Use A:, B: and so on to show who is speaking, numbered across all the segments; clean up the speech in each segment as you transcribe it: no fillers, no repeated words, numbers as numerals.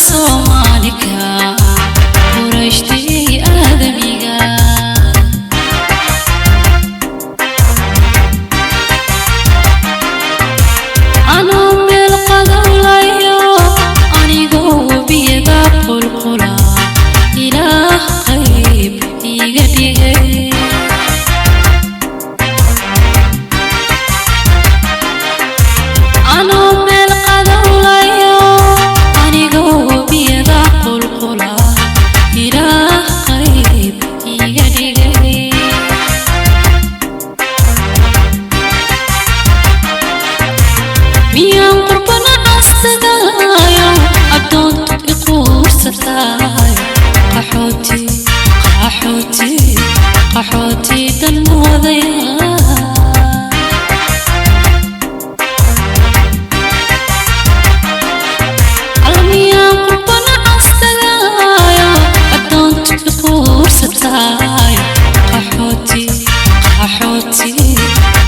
A: Somalika Qurayshtii aadamiga Ano meel qadalayo anigoo biyada qulqula ilaah qayb iga dhigay Ano meel qadalayo anigoo biyada qulqula ilaah qayb iga dhigay Miyaan qurbana astagayo adoontu iquursataay qaxooti dan moodaya Miyaan qurbana astagayo adoontu iquursataay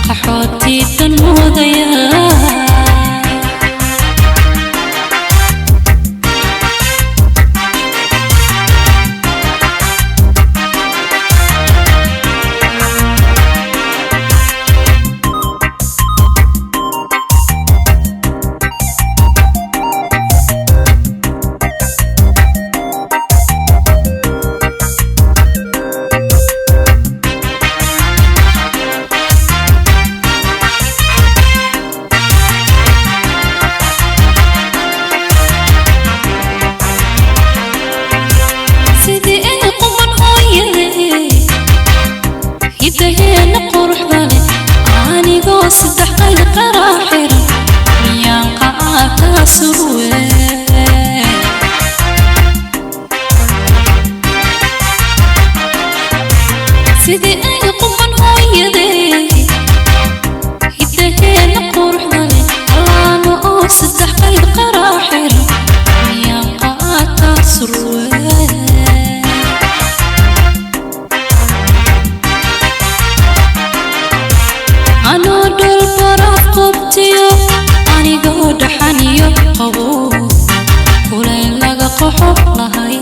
A: qaxooti dan moodaya يدهين قرح بالي anigoo saddex qayl qaraxiran miyaan qaata suwe sidii ay quman hooyadey yidaheen qurux balay anigoo saddex qayl qaraxiran miyaan qaata suwe Ano dul baraf qubtiyo anigoo dhaxaniyo qabo kulay laga qaxo lahay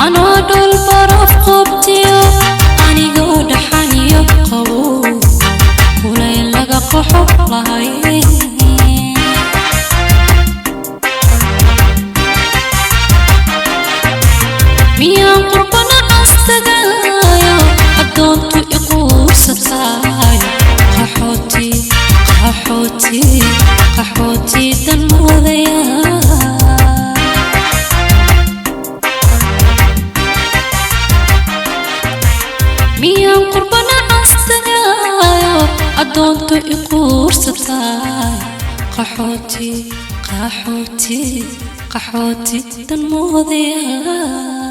A: Ano dul baraf qubtiyo anigoo dhaxaniyo qabo kulay laga qaxo lahay Miyaan qurbana astagayo adoontu iquursataay qaxooti dan moodaya Miyaan qurbana astagayo adoontu iquursataay qaxooti dan moodaya